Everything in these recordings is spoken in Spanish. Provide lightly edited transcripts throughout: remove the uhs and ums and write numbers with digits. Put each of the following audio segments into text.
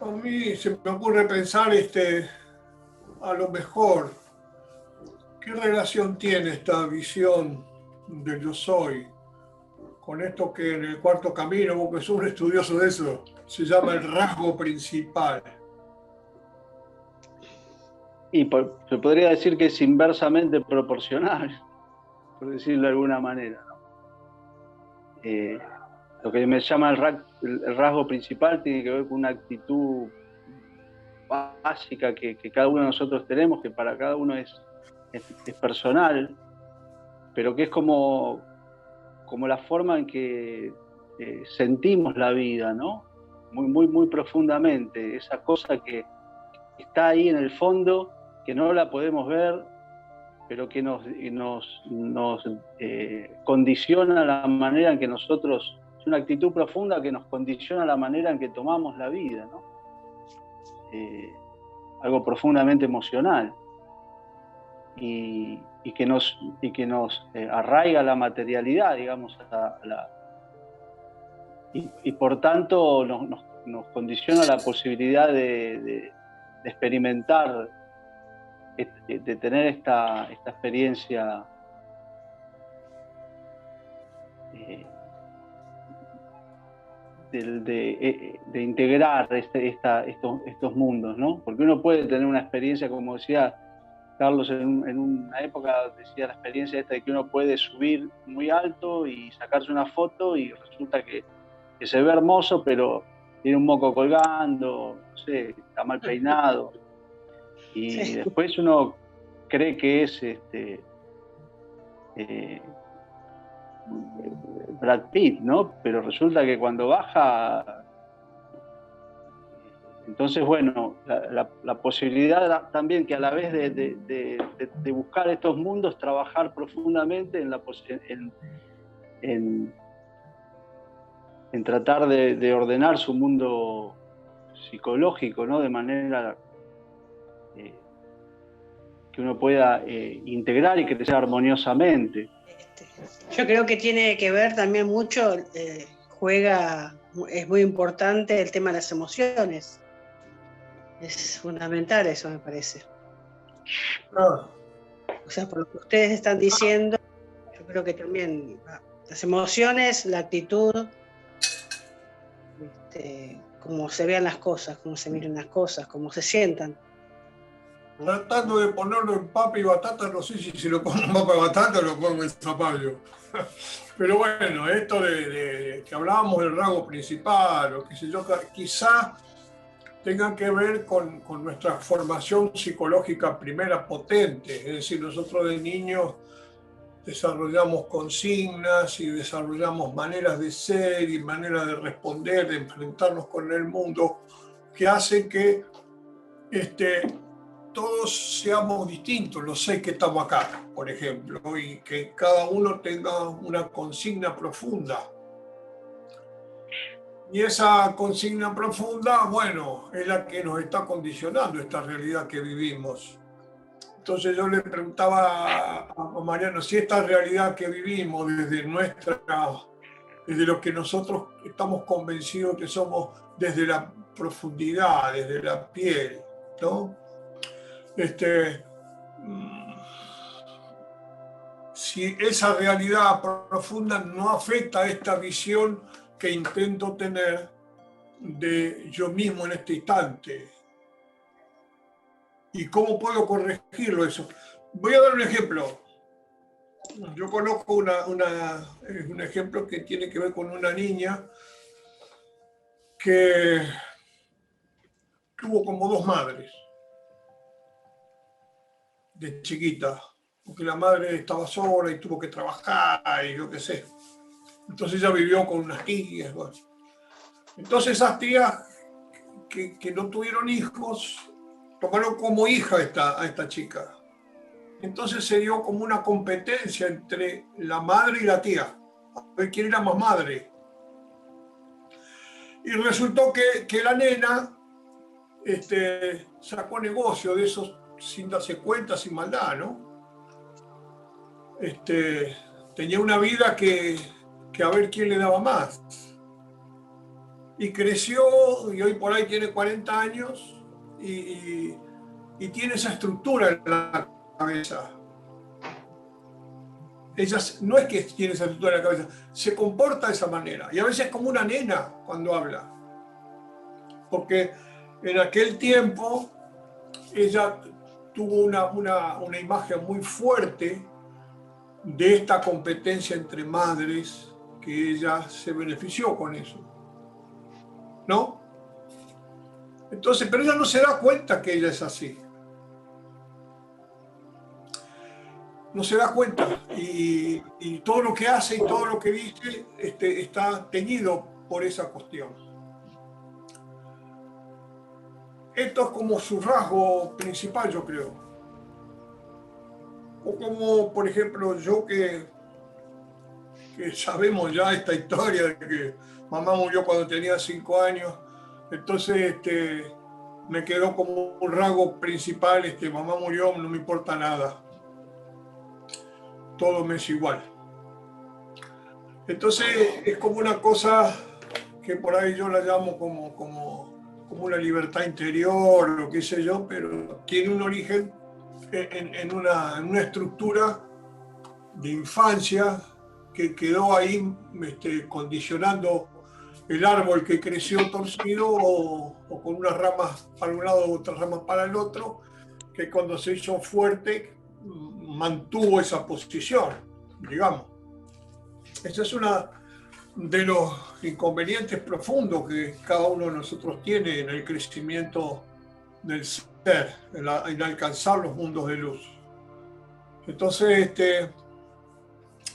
A mí se me ocurre pensar, a lo mejor, ¿qué relación tiene esta visión del yo soy con esto que en el cuarto camino, vos que sos un estudioso de eso, se llama el rasgo principal? Y se podría decir que es inversamente proporcional, por decirlo de alguna manera, ¿no? Lo que me llama el rasgo principal tiene que ver con una actitud básica que cada uno de nosotros tenemos, que para cada uno es personal, pero que es como la forma en que sentimos la vida, ¿no? Muy profundamente. Esa cosa que está ahí en el fondo, que no la podemos ver, pero que nos condiciona la manera en que nosotros, es una actitud profunda que nos condiciona la manera en que tomamos la vida, ¿no? Algo profundamente emocional y que nos arraiga la materialidad, digamos, y por tanto nos condiciona la posibilidad de experimentar, de tener esta experiencia de integrar estos mundos, ¿no? Porque uno puede tener una experiencia, como decía Carlos, en una época decía la experiencia esta de que uno puede subir muy alto y sacarse una foto y resulta que se ve hermoso, pero tiene un moco colgando, no sé, está mal peinado. Y sí, después uno cree que es Brad Pitt, ¿no? Pero resulta que cuando baja, entonces, bueno, la posibilidad también que a la vez de buscar estos mundos, trabajar profundamente en tratar de ordenar su mundo psicológico, ¿no? De manera que uno pueda integrar y crecer armoniosamente. Yo creo que tiene que ver también mucho, es muy importante el tema de las emociones. Es fundamental eso, me parece. O sea, por lo que ustedes están diciendo, yo creo que también las emociones, la actitud, cómo se vean las cosas, cómo se miren las cosas, cómo se sientan. Tratando de ponerlo en papa y batata, no sé si lo pongo en papa y batata o lo pongo en zapallo. Pero bueno, esto de que hablábamos del rasgo principal, o qué sé yo, quizá tenga que ver con nuestra formación psicológica primera potente. Es decir, nosotros de niños desarrollamos consignas y desarrollamos maneras de ser y maneras de responder, de enfrentarnos con el mundo, que hacen que todos seamos distintos, los 6 que estamos acá, por ejemplo, y que cada uno tenga una consigna profunda. Y esa consigna profunda, bueno, es la que nos está condicionando esta realidad que vivimos. Entonces yo le preguntaba a Mariano si esta realidad que vivimos desde lo que nosotros estamos convencidos que somos, desde la profundidad, desde la piel, ¿no? Si esa realidad profunda no afecta a esta visión que intento tener de yo mismo en este instante. ¿Y cómo puedo corregirlo eso? Voy a dar un ejemplo. Yo conozco un ejemplo que tiene que ver con una niña que tuvo como 2 madres de chiquita, porque la madre estaba sola y tuvo que trabajar y yo qué sé. Entonces ella vivió con unas tías. Bueno. Entonces esas tías que no tuvieron hijos tomaron como hija a esta chica. Entonces se dio como una competencia entre la madre y la tía, a ver quién era más madre. Y resultó que la nena sacó negocio de eso sin darse cuenta, sin maldad, ¿no? Tenía una vida que a ver quién le daba más. y creció, y hoy por ahí tiene 40 años, y tiene esa estructura en la cabeza. Ella no es que tiene esa estructura en la cabeza, se comporta de esa manera, y a veces es como una nena cuando habla. Porque en aquel tiempo ella tuvo una imagen muy fuerte de esta competencia entre madres, que ella se benefició con eso, ¿no? Entonces, pero ella no se da cuenta que ella es así. No se da cuenta, y todo lo que hace y todo lo que dice está teñido por esa cuestión. Esto es como su rasgo principal, yo creo. O como, por ejemplo, yo que sabemos ya esta historia de que mamá murió cuando tenía 5 años, entonces me quedó como un rasgo principal, mamá murió, no me importa nada, todo me es igual. Entonces es como una cosa que por ahí yo la llamo como una libertad interior o qué sé yo, pero tiene un origen en una estructura de infancia que quedó ahí condicionando el árbol que creció torcido o con unas ramas para un lado y otras ramas para el otro, que cuando se hizo fuerte mantuvo esa posición, digamos. Esa es una de los inconvenientes profundos que cada uno de nosotros tiene en el crecimiento del ser, en alcanzar los mundos de luz. Entonces,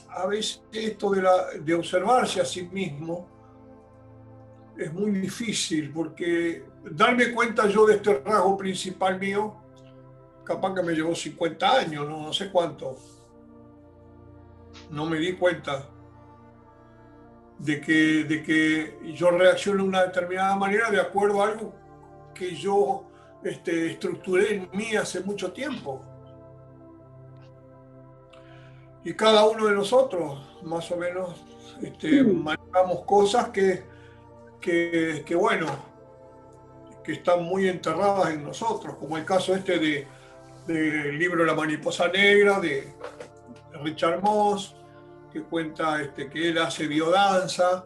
a veces esto de observarse a sí mismo es muy difícil, porque darme cuenta yo de este rasgo principal mío, capaz que me llevó 50 años, no sé cuánto. No me di cuenta de que yo reacciono de una determinada manera de acuerdo a algo que yo estructuré en mí hace mucho tiempo. Y cada uno de nosotros, más o menos, manejamos cosas que bueno, que están muy enterradas en nosotros, como el caso del libro La mariposa negra, de Richard Moss, que cuenta que él hace biodanza,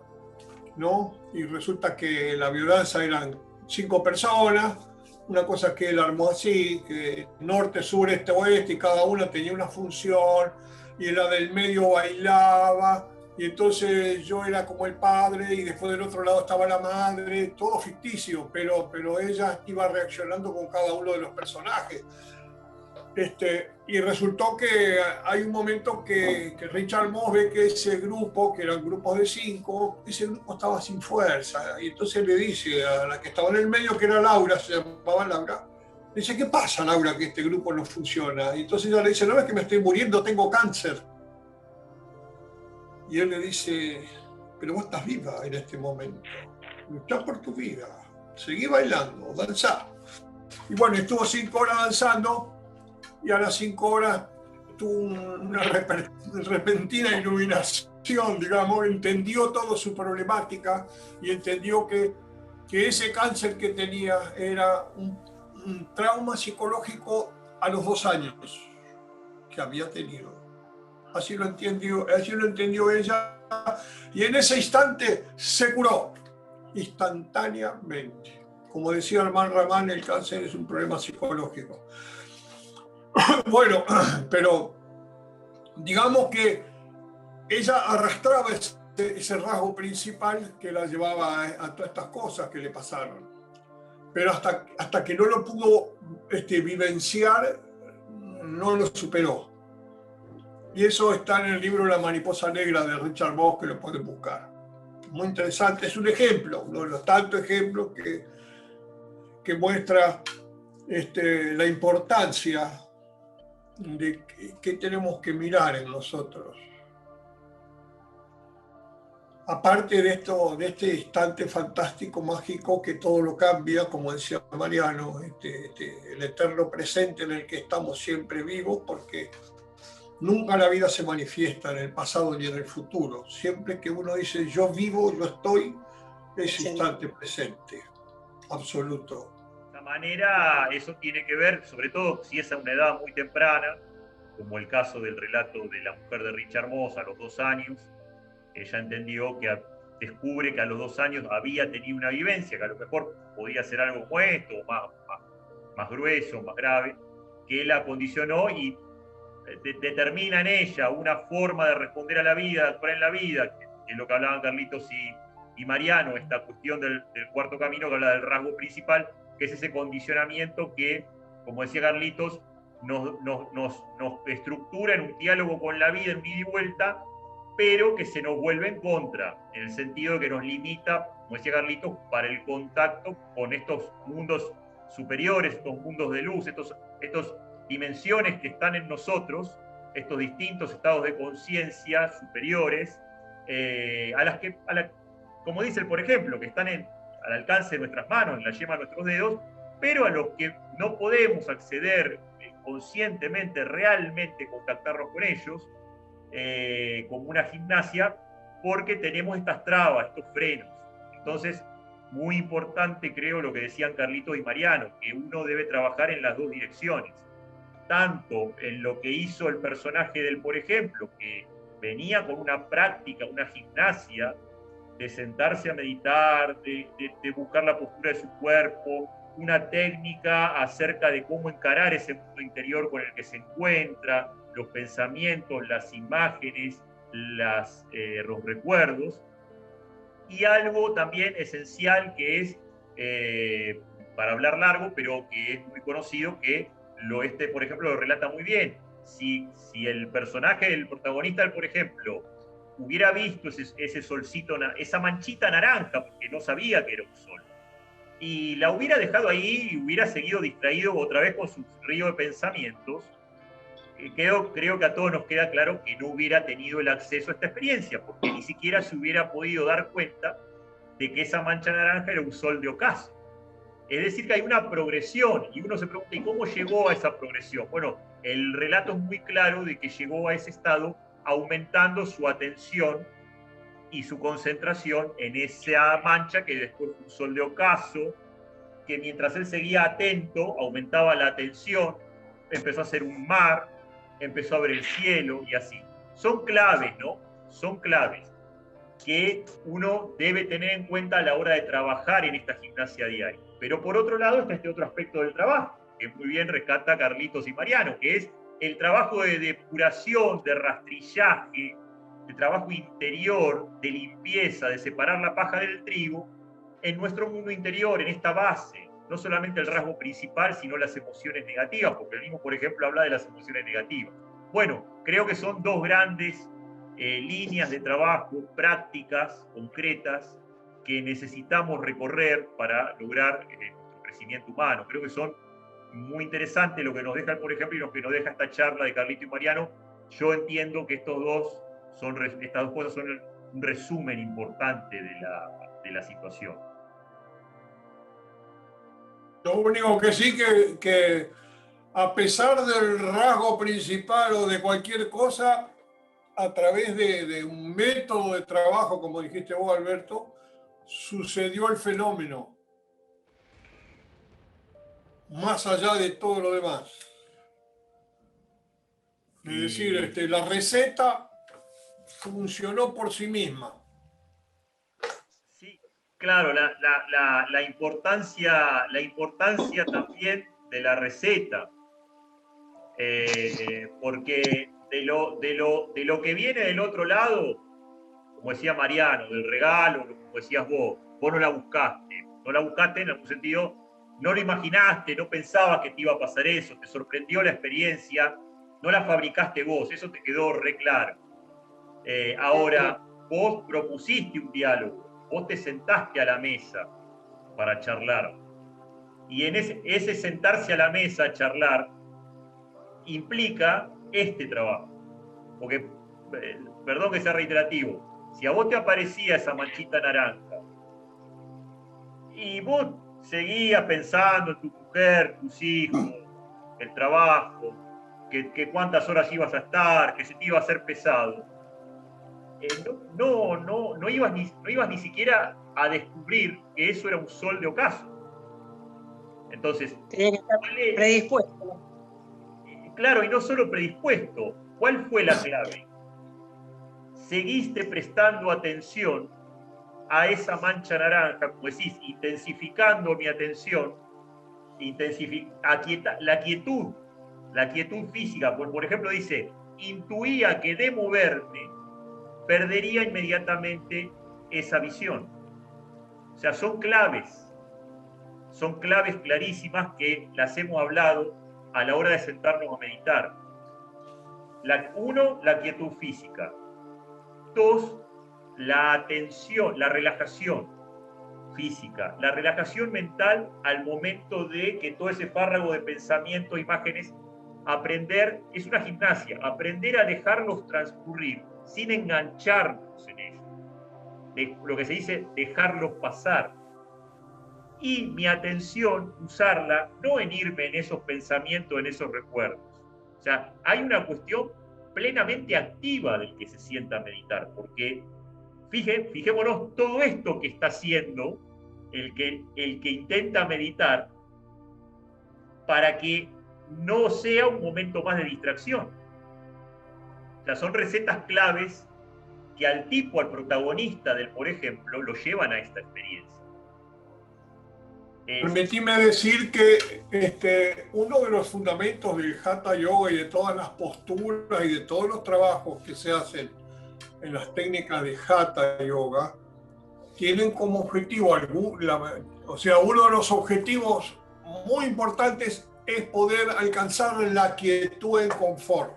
¿no? Y resulta que la biodanza eran 5 personas, una cosa que él armó así, que norte, sur, este, oeste, y cada una tenía una función, y la del medio bailaba, y entonces yo era como el padre, y después del otro lado estaba la madre, todo ficticio, pero ella iba reaccionando con cada uno de los personajes. Y resultó que hay un momento que Richard Moss ve que ese grupo, que eran grupos de 5, ese grupo estaba sin fuerza, y entonces le dice a la que estaba en el medio, que era Laura, se llamaba Laura, le dice: ¿qué pasa, Laura, que este grupo no funciona? Y entonces ella le dice: no ves que me estoy muriendo, tengo cáncer. Y él le dice: pero vos estás viva en este momento, luchá por tu vida, seguí bailando, danzá. Y bueno, estuvo 5 horas danzando, y a las 5 horas tuvo una repentina iluminación, digamos, entendió toda su problemática y entendió que ese cáncer que tenía era un trauma psicológico a los 2 años que había tenido. Así lo entendió ella, y en ese instante se curó, instantáneamente. Como decía Armand Rahman, el cáncer es un problema psicológico. Bueno, pero digamos que ella arrastraba ese rasgo principal que la llevaba a todas estas cosas que le pasaron. Pero hasta que no lo pudo vivenciar, no lo superó. Y eso está en el libro La mariposa negra de Richard Moss, que lo pueden buscar. Muy interesante, es un ejemplo, uno de los tantos ejemplos que muestra la importancia de qué tenemos que mirar en nosotros. Aparte de este instante fantástico, mágico, que todo lo cambia, como decía Mariano, el eterno presente en el que estamos siempre vivos, porque nunca la vida se manifiesta en el pasado ni en el futuro. Siempre que uno dice yo vivo, yo estoy, ese instante presente, absoluto. De esta manera, eso tiene que ver, sobre todo si es a una edad muy temprana, como el caso del relato de la mujer de Richard Moss a los 2 años. Ella entendió que descubre que a los 2 años había tenido una vivencia, que a lo mejor podía ser algo como esto, más grueso, más grave, que la condicionó y determina en ella una forma de responder a la vida, de actuar en la vida, que es lo que hablaban Carlitos y Mariano, esta cuestión del cuarto camino que habla del rasgo principal, que es ese condicionamiento que, como decía Carlitos, nos estructura en un diálogo con la vida, en un ida y vuelta, pero que se nos vuelve en contra, en el sentido de que nos limita, como decía Carlitos, para el contacto con estos mundos superiores, estos mundos de luz, estos dimensiones que están en nosotros, estos distintos estados de conciencia superiores, como dice el por ejemplo, que están al alcance de nuestras manos, en la yema de nuestros dedos, pero a los que no podemos acceder conscientemente, realmente contactarnos con ellos, como una gimnasia, porque tenemos estas trabas, estos frenos. Entonces, muy importante creo lo que decían Carlitos y Mariano, que uno debe trabajar en las dos direcciones, tanto en lo que hizo el personaje del por ejemplo, que venía con una práctica, una gimnasia, de sentarse a meditar, de buscar la postura de su cuerpo, una técnica acerca de cómo encarar ese mundo interior con el que se encuentra, los pensamientos, las imágenes, los recuerdos, y algo también esencial que es, para hablar largo, pero que es muy conocido, que por ejemplo, lo relata muy bien. Si el personaje, el protagonista del por ejemplo, hubiera visto ese solcito, esa manchita naranja, porque no sabía que era un sol, y la hubiera dejado ahí y hubiera seguido distraído otra vez con su río de pensamientos, creo que a todos nos queda claro que no hubiera tenido el acceso a esta experiencia, porque ni siquiera se hubiera podido dar cuenta de que esa mancha naranja era un sol de ocaso. Es decir, que hay una progresión, y uno se pregunta, ¿y cómo llegó a esa progresión? Bueno, el relato es muy claro de que llegó a ese estado aumentando su atención y su concentración en esa mancha que después fue un sol de ocaso, que mientras él seguía atento, aumentaba la atención, empezó a ser un mar, empezó a ver el cielo y así. Son claves, ¿no? Son claves que uno debe tener en cuenta a la hora de trabajar en esta gimnasia diaria. Pero por otro lado está este otro aspecto del trabajo, que muy bien rescata Carlitos y Mariano, que es el trabajo de depuración, de rastrillaje, de trabajo interior, de limpieza, de separar la paja del trigo, en nuestro mundo interior, en esta base, no solamente el rasgo principal, sino las emociones negativas, porque el mismo, por ejemplo, habla de las emociones negativas. Bueno, creo que son dos grandes líneas de trabajo, prácticas, concretas, que necesitamos recorrer para lograr nuestro crecimiento humano. Creo que son muy interesantes lo que nos deja, por ejemplo, y lo que nos deja esta charla de Carlito y Mariano. Yo entiendo que estas dos cosas son un resumen importante de la situación. Lo único que sí que a pesar del rasgo principal o de cualquier cosa, a través de un método de trabajo, como dijiste vos, Alberto, sucedió el fenómeno, más allá de todo lo demás. Es decir, la receta funcionó por sí misma. Sí, claro, la importancia también de la receta, porque de lo que viene del otro lado, como decía Mariano, del regalo, como decías vos no la buscaste en algún sentido, no lo imaginaste, no pensabas que te iba a pasar eso, te sorprendió la experiencia, no la fabricaste vos, eso te quedó re claro. Ahora, vos propusiste un diálogo, vos te sentaste a la mesa para charlar, y en ese sentarse a la mesa a charlar implica este trabajo, porque, perdón que sea reiterativo, si a vos te aparecía esa manchita naranja y vos seguías pensando en tu mujer, tus hijos, el trabajo, que cuántas horas ibas a estar, que se te iba a hacer pesado, no ibas ni siquiera a descubrir que eso era un sol de ocaso. Entonces, Tenía que estar predispuesto. claro, y no solo predispuesto. ¿Cuál fue la clave? Seguiste prestando atención a esa mancha naranja, como decís, intensificando mi atención, la quietud física. Por ejemplo, dice, intuía que de moverme perdería inmediatamente esa visión. O sea, son claves clarísimas que las hemos hablado a la hora de sentarnos a meditar. Uno, la quietud física. Dos, la atención, la relajación física, la relajación mental al momento de que todo ese fárrago de pensamiento, imágenes, es una gimnasia, aprender a dejarlos transcurrir sin engancharnos en ellos. Lo que se dice, dejarlos pasar. Y mi atención, usarla, no en irme en esos pensamientos, en esos recuerdos. O sea, hay una cuestión plenamente activa del que se sienta a meditar, porque fijémonos todo esto que está haciendo el que intenta meditar para que no sea un momento más de distracción. O sea, son recetas claves que al protagonista del por ejemplo, lo llevan a esta experiencia. Permitime decir que uno de los fundamentos del Hatha Yoga y de todas las posturas y de todos los trabajos que se hacen en las técnicas de Hatha Yoga tienen como objetivo, uno de los objetivos muy importantes es poder alcanzar la quietud en confort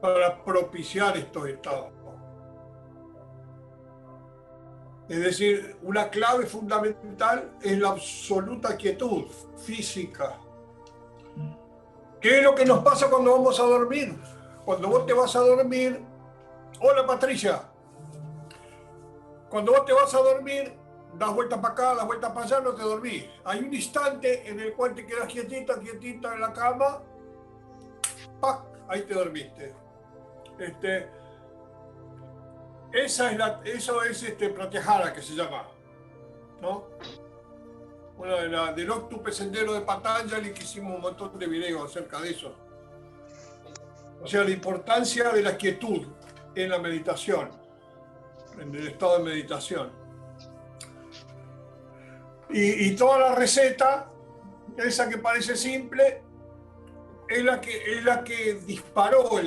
para propiciar estos estados. Es decir, una clave fundamental es la absoluta quietud física. ¿Qué es lo que nos pasa cuando vamos a dormir? Cuando vos te vas a dormir, hola Patricia, cuando vos te vas a dormir, das vuelta para acá, das vuelta para allá, no te dormís. Hay un instante en el cual te quedas quietita en la cama, ¡pac! Ahí te dormiste. Eso es Pratyahara, que se llama, ¿no? Una del Octuple Sendero de Patanjali, que hicimos un montón de videos acerca de eso. O sea, la importancia de la quietud en la meditación, en el estado de meditación. Y toda la receta, esa que parece simple, es la que disparó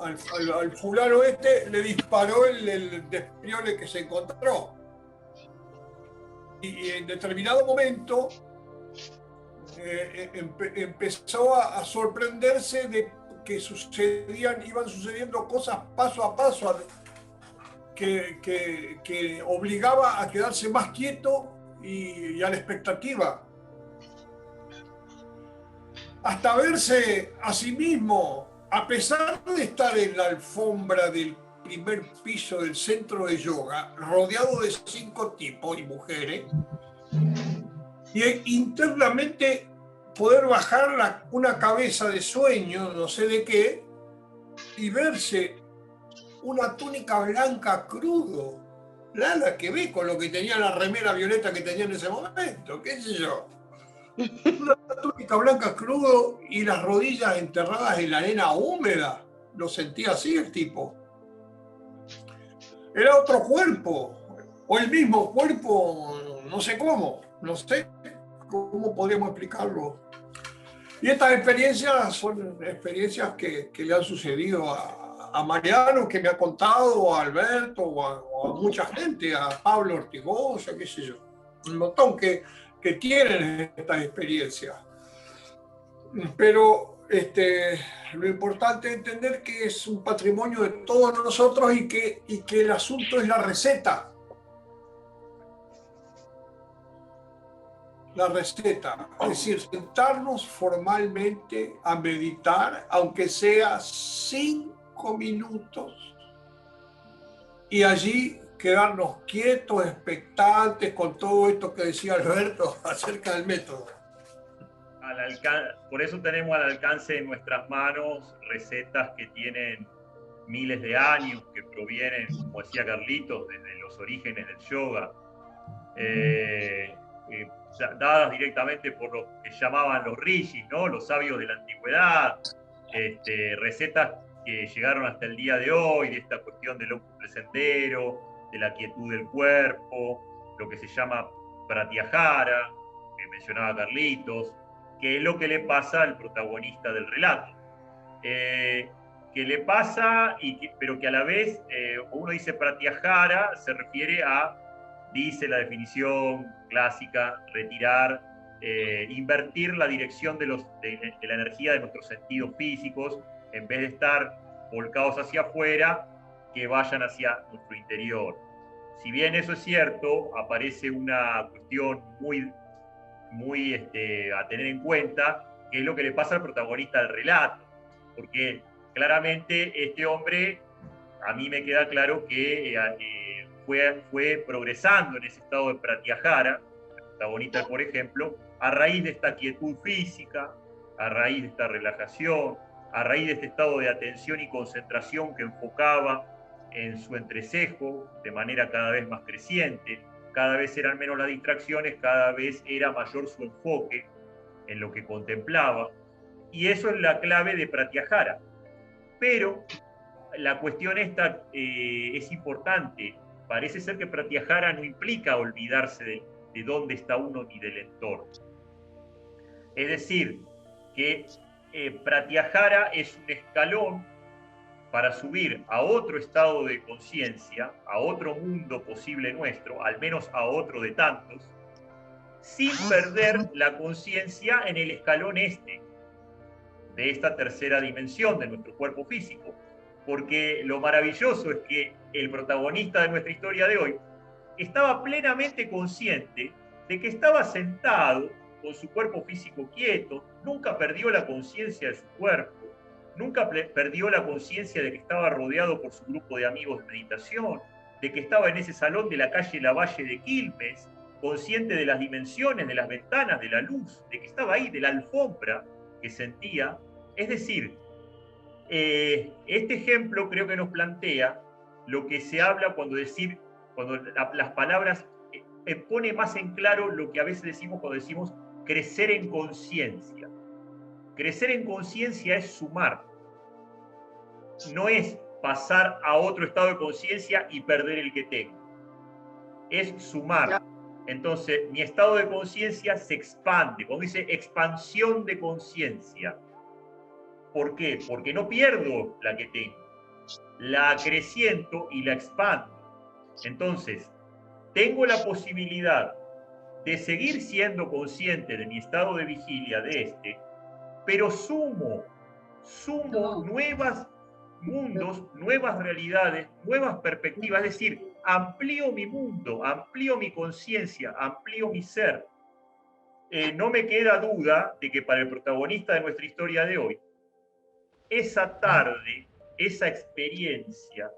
al fulano le disparó el despriole que se encontró. Y en determinado momento empezó a sorprenderse de que iban sucediendo cosas paso a paso que obligaba a quedarse más quieto y a la expectativa. Hasta verse a sí mismo, a pesar de estar en la alfombra del primer piso del centro de yoga, rodeado de 5 tipos y mujeres, y internamente poder bajar una cabeza de sueño, no sé de qué, y verse una túnica blanca crudo, nada que ver con lo que tenía la remera violeta que tenía en ese momento, qué sé yo. Una túnica blanca crudo y las rodillas enterradas en la arena húmeda. Lo sentía así el tipo. Era otro cuerpo, o el mismo cuerpo, no sé cómo podríamos explicarlo. Y estas experiencias son experiencias que le han sucedido a Mariano, que me ha contado, o a Alberto, o a mucha gente, a Pablo Ortigosa, qué sé yo. Un montón que tienen estas experiencias. Pero lo importante es entender que es un patrimonio de todos nosotros y que el asunto es la receta. La receta, es decir, sentarnos formalmente a meditar, aunque sea 5 minutos, y allí quedarnos quietos, expectantes, con todo esto que decía Alberto acerca del método. Por eso tenemos al alcance de nuestras manos recetas que tienen miles de años, que provienen, como decía Carlitos, desde los orígenes del yoga, dadas directamente por los que llamaban los rishis, ¿no? Los sabios de la antigüedad, recetas que llegaron hasta el día de hoy, de esta cuestión del octuple sendero, de la quietud del cuerpo, lo que se llama pratyahara, que mencionaba Carlitos, que es lo que le pasa al protagonista del relato. Que le pasa, pero que a la vez, uno dice pratyahara, se refiere a, dice la definición clásica, retirar, invertir la dirección de la energía de nuestros sentidos físicos, en vez de estar volcados hacia afuera, que vayan hacia nuestro interior. Si bien eso es cierto, aparece una cuestión muy a tener en cuenta, que es lo que le pasa al protagonista del relato, porque claramente este hombre, a mí me queda claro que fue progresando en ese estado de pratyahara, el protagonista, por ejemplo, a raíz de esta quietud física, a raíz de esta relajación, a raíz de este estado de atención y concentración que enfocaba en su entrecejo de manera cada vez más creciente. Cada vez eran menos las distracciones, cada vez era mayor su enfoque en lo que contemplaba. Y eso es la clave de pratyahara. Pero la cuestión esta es importante. Parece ser que pratyahara no implica olvidarse de dónde está uno ni del entorno. Es decir, que pratyahara es un escalón para subir a otro estado de conciencia, a otro mundo posible nuestro, al menos a otro de tantos, sin perder la conciencia en el escalón de esta tercera dimensión de nuestro cuerpo físico. Porque lo maravilloso es que el protagonista de nuestra historia de hoy estaba plenamente consciente de que estaba sentado con su cuerpo físico quieto, nunca perdió la conciencia de su cuerpo, nunca perdió la conciencia de que estaba rodeado por su grupo de amigos de meditación, de que estaba en ese salón de la calle Lavalle de Quilmes, consciente de las dimensiones, de las ventanas, de la luz, de que estaba ahí, de la alfombra que sentía. Es decir, este ejemplo creo que nos plantea lo que se habla cuando las palabras pone más en claro lo que a veces decimos cuando decimos crecer en conciencia. Crecer en conciencia es sumar, no es pasar a otro estado de conciencia y perder el que tengo, es sumar. Entonces, mi estado de conciencia se expande, cuando dice expansión de conciencia. ¿Por qué? Porque no pierdo la que tengo, la acreciento y la expando. Entonces, tengo la posibilidad de seguir siendo consciente de mi estado de vigilia pero sumo nuevos mundos, nuevas realidades, nuevas perspectivas, es decir, amplío mi mundo, amplío mi conciencia, amplío mi ser. No me queda duda de que para el protagonista de nuestra historia de hoy, esa tarde, esa experiencia,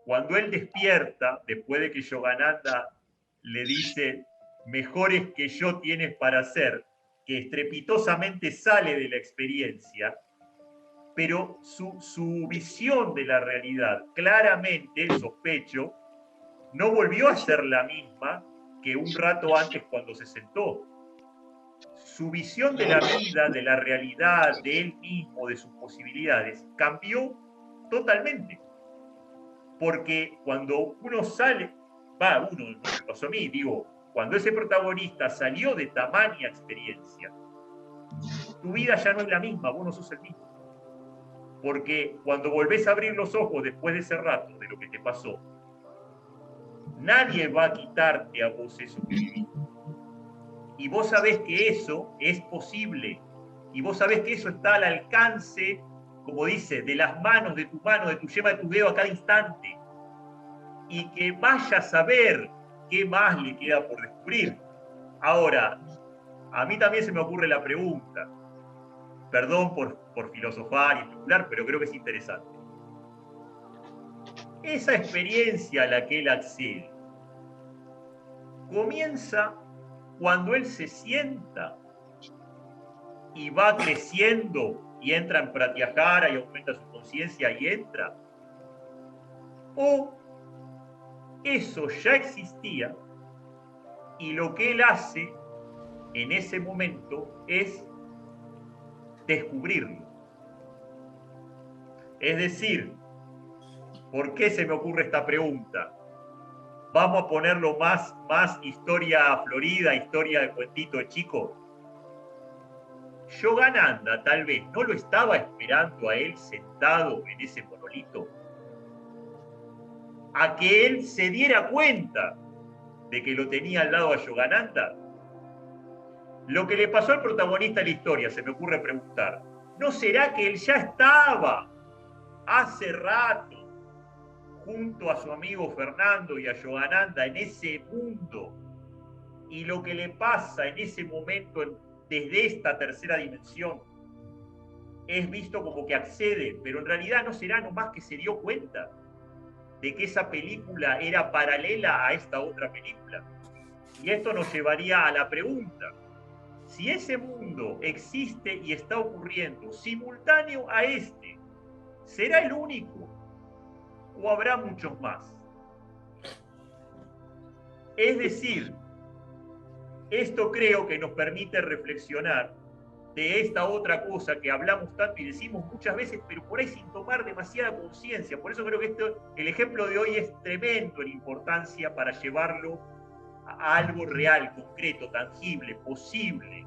cuando él despierta, después de que Yogananda le dice, mejores que yo tienes para hacer, que estrepitosamente sale de la experiencia, pero su visión de la realidad, claramente, sospecho, no volvió a ser la misma que un rato antes cuando se sentó. Su visión de la vida, de la realidad, de él mismo, de sus posibilidades, cambió totalmente. Porque cuando uno sale, me pasó a mí, cuando ese protagonista salió de tamaña experiencia, tu vida ya no es la misma, vos no sos el mismo. Porque cuando volvés a abrir los ojos después de ese rato, de lo que te pasó, nadie va a quitarte a vos eso que viviste. Y vos sabés que eso es posible. Y vos sabés que eso está al alcance, como dice, de las manos, de tu mano, de tu yema, de tu dedo a cada instante. Y que vaya a saber qué más le queda por descubrir. Ahora, a mí también se me ocurre la pregunta. Perdón por filosofar y especular, pero creo que es interesante. Esa experiencia a la que él accede comienza cuando él se sienta y va creciendo y entra en pratyahara y aumenta su conciencia y entra, o eso ya existía y lo que él hace en ese momento es descubrirlo. Es decir, ¿por qué se me ocurre esta pregunta? Vamos a ponerlo más historia florida, historia de cuentito de chico. Yogananda tal vez no lo estaba esperando a él sentado en ese monolito, a que él se diera cuenta de que lo tenía al lado a Yogananda. Lo que le pasó al protagonista de la historia, se me ocurre preguntar, ¿no será que él ya estaba hace rato junto a su amigo Fernando y a Yogananda en ese mundo? Y lo que le pasa en ese momento desde esta tercera dimensión es visto como que accede, pero en realidad no será nomás que se dio cuenta de que esa película era paralela a esta otra película. Y esto nos llevaría a la pregunta: si ese mundo existe y está ocurriendo simultáneo a este, ¿será el único o habrá muchos más? Es decir, esto creo que nos permite reflexionar de esta otra cosa que hablamos tanto y decimos muchas veces, pero por ahí sin tomar demasiada conciencia. Por eso creo que el ejemplo de hoy es tremendo en importancia para llevarlo a algo real, concreto, tangible, posible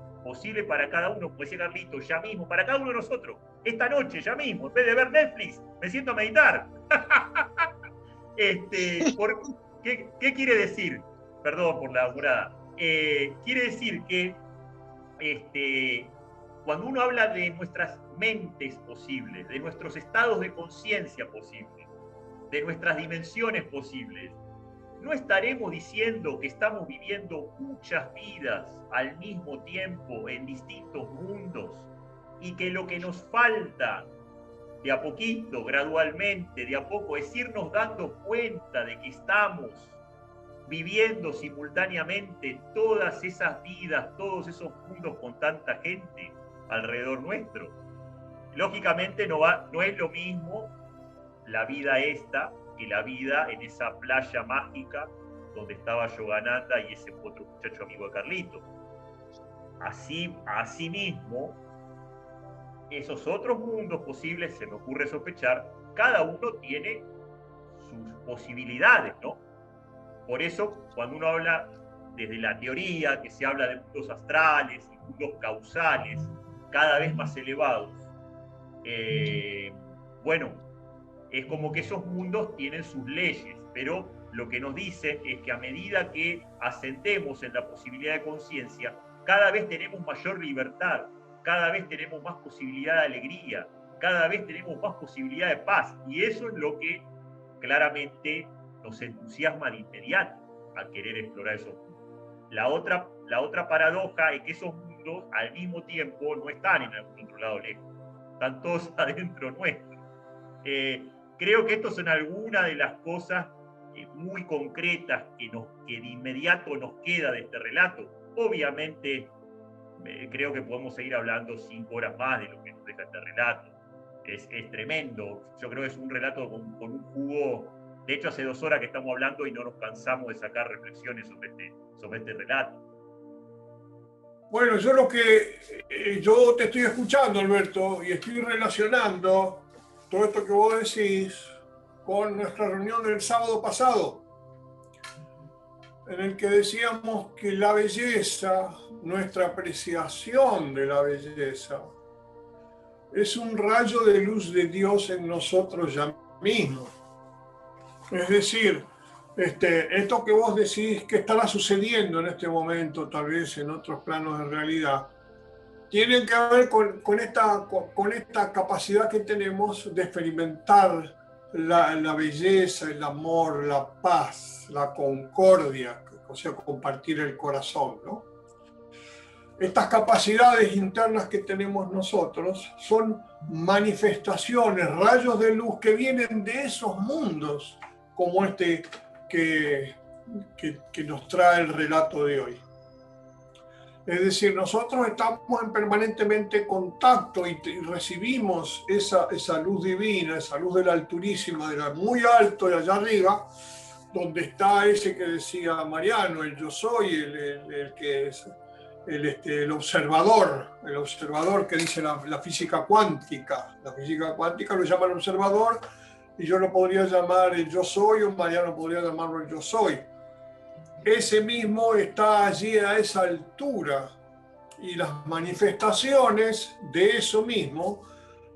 para cada uno, como decía Carlito, ya mismo, para cada uno de nosotros, esta noche, ya mismo, en vez de ver Netflix, me siento a meditar. ¿Qué quiere decir? Perdón por la apurada. Quiere decir que cuando uno habla de nuestras mentes posibles, de nuestros estados de conciencia posibles, de nuestras dimensiones posibles, no estaremos diciendo que estamos viviendo muchas vidas al mismo tiempo en distintos mundos y que lo que nos falta de a poquito, gradualmente, de a poco, es irnos dando cuenta de que estamos viviendo simultáneamente todas esas vidas, todos esos mundos con tanta gente alrededor nuestro. Lógicamente no es lo mismo la vida esta que la vida en esa playa mágica donde estaba Yogananda y ese otro muchacho amigo de Carlito. Así mismo, esos otros mundos posibles, se me ocurre sospechar, cada uno tiene sus posibilidades, ¿no? Por eso, cuando uno habla desde la teoría, que se habla de mundos astrales y mundos causales, cada vez más elevados, bueno, es como que esos mundos tienen sus leyes, pero lo que nos dice es que a medida que ascendemos en la posibilidad de conciencia, cada vez tenemos mayor libertad, cada vez tenemos más posibilidad de alegría, cada vez tenemos más posibilidad de paz, y eso es lo que claramente nos entusiasma de inmediato al querer explorar esos mundos. La otra paradoja es que esos mundos al mismo tiempo no están en algún otro lado lejos, están todos adentro nuestro. Creo que estas son algunas de las cosas muy concretas que de inmediato nos queda de este relato. Obviamente, creo que podemos seguir hablando 5 horas más de lo que nos deja este relato. Es tremendo. Yo creo que es un relato con un jugo. De hecho, hace 2 horas que estamos hablando y no nos cansamos de sacar reflexiones sobre este relato. Bueno, yo te estoy escuchando, Alberto, y estoy relacionando todo esto que vos decís con nuestra reunión del sábado pasado, en el que decíamos que la belleza, nuestra apreciación de la belleza, es un rayo de luz de Dios en nosotros ya mismos. Es decir, esto que vos decís que estará sucediendo en este momento, tal vez en otros planos de realidad, tiene que ver con esta capacidad que tenemos de experimentar la belleza, el amor, la paz, la concordia, o sea, compartir el corazón, ¿no? Estas capacidades internas que tenemos nosotros son manifestaciones, rayos de luz que vienen de esos mundos, como que nos trae el relato de hoy. Es decir, nosotros estamos en permanentemente contacto y recibimos esa luz divina, esa luz de la alturísima, de la muy alto de allá arriba, donde está ese que decía Mariano, el yo soy, el que es el observador que dice la física cuántica. La física cuántica lo llama el observador y yo lo podría llamar el yo soy, o Mariano podría llamarlo el yo soy. Ese mismo está allí a esa altura y las manifestaciones de eso mismo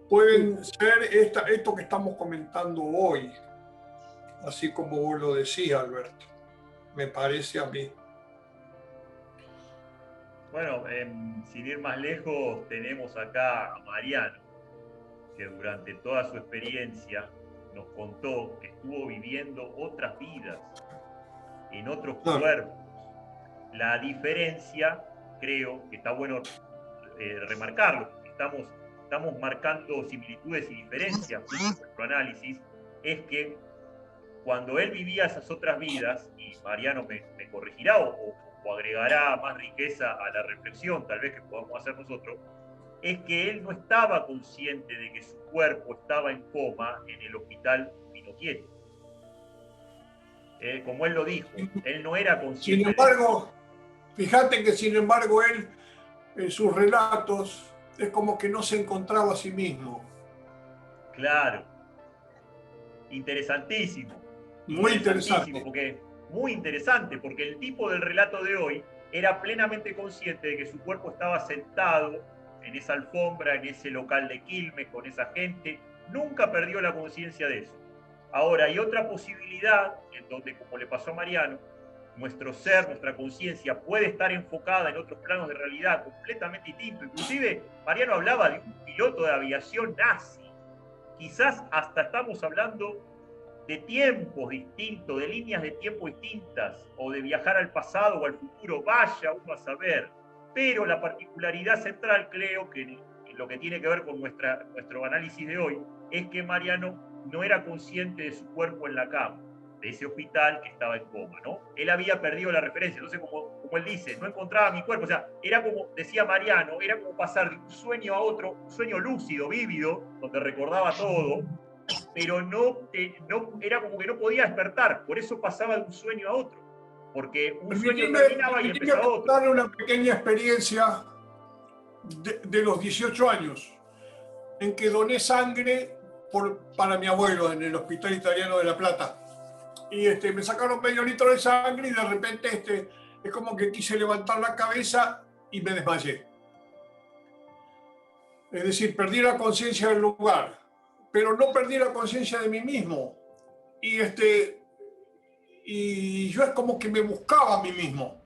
pueden ser esto que estamos comentando hoy, así como vos lo decías, Alberto, me parece a mí. Bueno, sin ir más lejos, tenemos acá a Mariano, que durante toda su experiencia nos contó que estuvo viviendo otras vidas, en otros cuerpos. La diferencia, creo que está bueno remarcarlo, estamos marcando similitudes y diferencias en nuestro análisis, es que cuando él vivía esas otras vidas, y Mariano me corregirá o agregará más riqueza a la reflexión, tal vez que podamos hacer nosotros, es que él no estaba consciente de que su cuerpo estaba en coma en el hospital Pinocchio. Como él lo dijo, él no era consciente. Sin embargo, fíjate que sin embargo él, en sus relatos, es como que no se encontraba a sí mismo. Claro. Interesantísimo. Muy interesante. Muy interesante, porque el tipo del relato de hoy era plenamente consciente de que su cuerpo estaba sentado en esa alfombra, en ese local de Quilmes, con esa gente. Nunca perdió la conciencia de eso. Ahora, hay otra posibilidad en donde, como le pasó a Mariano, nuestro ser, nuestra conciencia puede estar enfocada en otros planos de realidad completamente distintos. Inclusive, Mariano hablaba de un piloto de aviación nazi. Quizás hasta estamos hablando de tiempos distintos, de líneas de tiempo distintas, o de viajar al pasado o al futuro, vaya uno a saber. Pero la particularidad central, creo que en lo que tiene que ver con nuestro análisis de hoy, es que Mariano no era consciente de su cuerpo en la cama, de ese hospital que estaba en coma, ¿no? Él había perdido la referencia, entonces como él dice, no encontraba mi cuerpo, o sea, era como, decía Mariano, era como pasar de un sueño a otro, un sueño lúcido, vívido, donde recordaba todo, pero no era como que no podía despertar, por eso pasaba de un sueño a otro, porque un sueño terminaba y empezaba otro. Contarle una pequeña experiencia de los 18 años, en que doné sangre para mi abuelo en el Hospital Italiano de La Plata. Y me sacaron medio litro de sangre y de repente es como que quise levantar la cabeza y me desmayé. Es decir, perdí la conciencia del lugar, pero no perdí la conciencia de mí mismo. Y yo es como que me buscaba a mí mismo.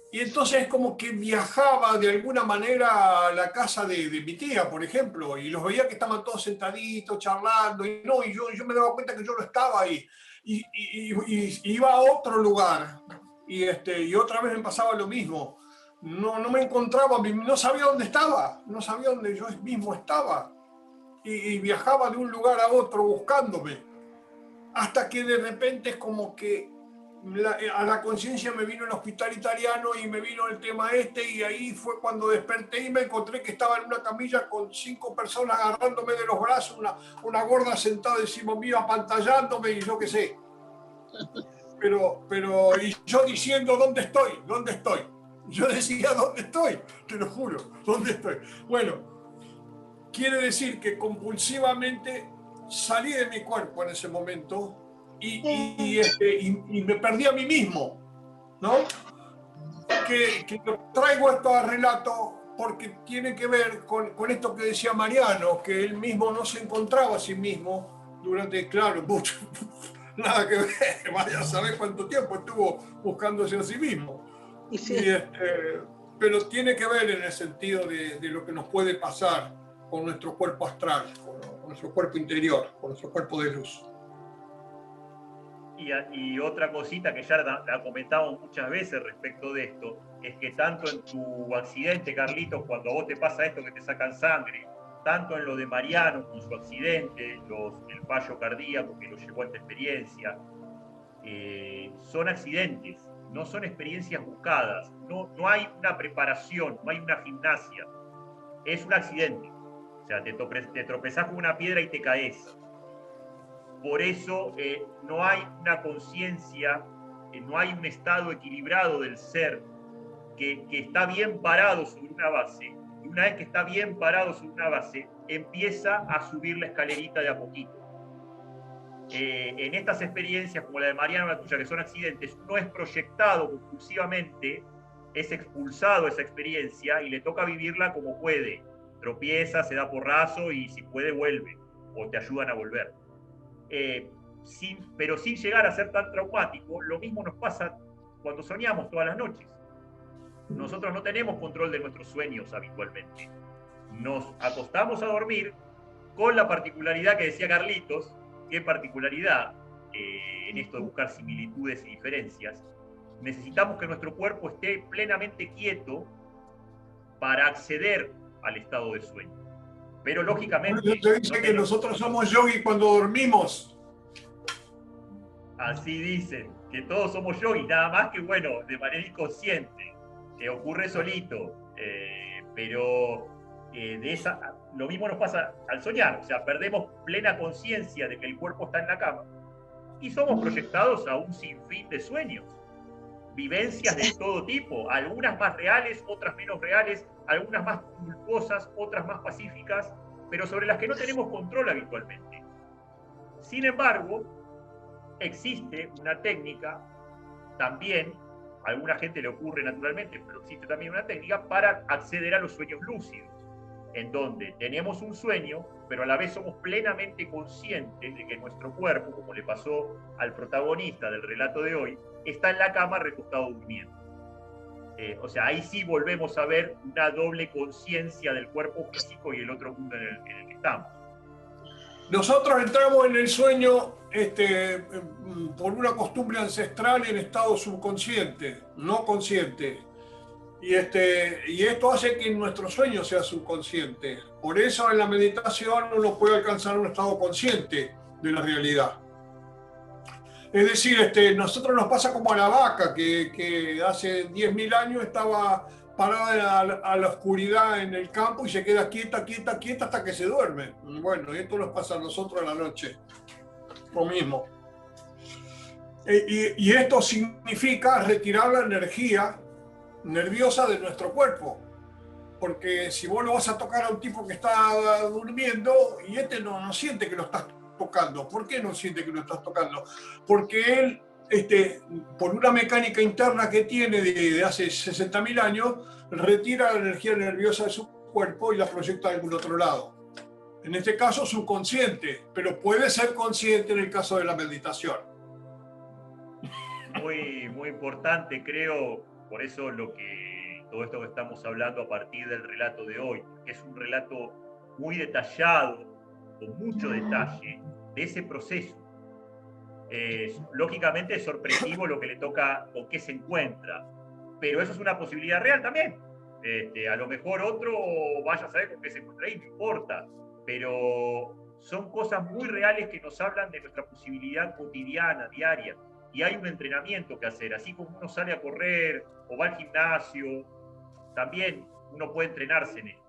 Y entonces es como que viajaba de alguna manera a la casa de mi tía, por ejemplo, y los veía que estaban todos sentaditos, charlando, y yo me daba cuenta que yo no estaba ahí. Y iba a otro lugar, y otra vez me pasaba lo mismo. No me encontraba, no sabía dónde estaba, no sabía dónde yo mismo estaba. Y viajaba de un lugar a otro buscándome. Hasta que de repente es como que a la conciencia me vino el Hospital Italiano y me vino el tema y ahí fue cuando desperté y me encontré que estaba en una camilla con 5 personas agarrándome de los brazos, una gorda sentada encima mío apantallándome y yo qué sé. Pero y yo diciendo, ¿dónde estoy? ¿Dónde estoy? Yo decía, ¿dónde estoy? Te lo juro, ¿dónde estoy? Bueno, quiere decir que compulsivamente salí de mi cuerpo en ese momento y me perdí a mí mismo, ¿no? Que traigo esto a relato porque tiene que ver con esto que decía Mariano, que él mismo no se encontraba a sí mismo durante, claro, mucho, nada que ver, vaya a saber cuánto tiempo estuvo buscándose a sí mismo. Sí. Pero tiene que ver en el sentido de lo que nos puede pasar con nuestro cuerpo astral, con nuestro cuerpo interior, con nuestro cuerpo de luz. Y otra cosita que ya la comentamos muchas veces respecto de esto, es que tanto en tu accidente, Carlitos, cuando a vos te pasa esto que te sacan sangre, tanto en lo de Mariano con su accidente, el fallo cardíaco que lo llevó a esta experiencia, son accidentes. no son experiencias buscadas, no hay una preparación, no hay una gimnasia, es un accidente. O sea, te tropezás con una piedra y te caes. Por eso no hay una conciencia, no hay un estado equilibrado del ser que está bien parado sobre una base, y una vez que está bien parado sobre una base, empieza a subir la escalerita de a poquito. En estas experiencias, como la de Mariano, la tuya, que son accidentes, uno es proyectado compulsivamente, es expulsado de esa experiencia y le toca vivirla como puede. Tropieza, se da porrazo y si puede vuelve, o te ayudan a volver. Pero sin llegar a ser tan traumático, lo mismo nos pasa cuando soñamos todas las noches. Nosotros no tenemos control de nuestros sueños habitualmente. Nos acostamos a dormir con la particularidad que decía Carlitos. ¿Qué particularidad en esto de buscar similitudes y diferencias? Necesitamos que nuestro cuerpo esté plenamente quieto para acceder al estado de sueño. Pero lógicamente... Se dice que nosotros somos yogi cuando dormimos. Así dicen, que todos somos yogi, nada más que, bueno, de manera inconsciente, que ocurre solito, pero lo mismo nos pasa al soñar, o sea, perdemos plena conciencia de que el cuerpo está en la cama y somos proyectados a un sinfín de sueños, vivencias de todo tipo, algunas más reales, otras menos reales, algunas más culposas, otras más pacíficas, pero sobre las que no tenemos control habitualmente. Sin embargo, existe una técnica también, a alguna gente le ocurre naturalmente, pero existe también una técnica para acceder a los sueños lúcidos, en donde tenemos un sueño, pero a la vez somos plenamente conscientes de que nuestro cuerpo, como le pasó al protagonista del relato de hoy, está en la cama recostado durmiendo. O sea, ahí sí volvemos a ver una doble conciencia del cuerpo físico y el otro mundo en el que estamos. Nosotros entramos en el sueño por una costumbre ancestral en estado subconsciente, no consciente. Y esto hace que nuestro sueño sea subconsciente. Por eso en la meditación uno puede alcanzar un estado consciente de la realidad. Es decir, nosotros nos pasa como a la vaca, que hace 10.000 años estaba parada a la oscuridad en el campo y se queda quieta hasta que se duerme. Bueno, esto nos pasa a nosotros en la noche, lo mismo. Y esto significa retirar la energía nerviosa de nuestro cuerpo. Porque si vos lo vas a tocar a un tipo que está durmiendo y no siente que lo estás tocando. ¿Por qué no siente que lo estás tocando? Porque él, por una mecánica interna que tiene de hace 60.000 años, retira la energía nerviosa de su cuerpo y la proyecta a algún otro lado. En este caso subconsciente, pero puede ser consciente en el caso de la meditación. Muy, muy importante, creo, por eso todo esto que estamos hablando a partir del relato de hoy, que es un relato muy detallado, con mucho detalle, de ese proceso. Lógicamente es sorpresivo lo que le toca, con qué se encuentra, pero eso es una posibilidad real también. A lo mejor otro vaya a saber con qué se encuentra ahí, no importa, pero son cosas muy reales que nos hablan de nuestra posibilidad cotidiana, diaria, y hay un entrenamiento que hacer, así como uno sale a correr o va al gimnasio, también uno puede entrenarse en esto.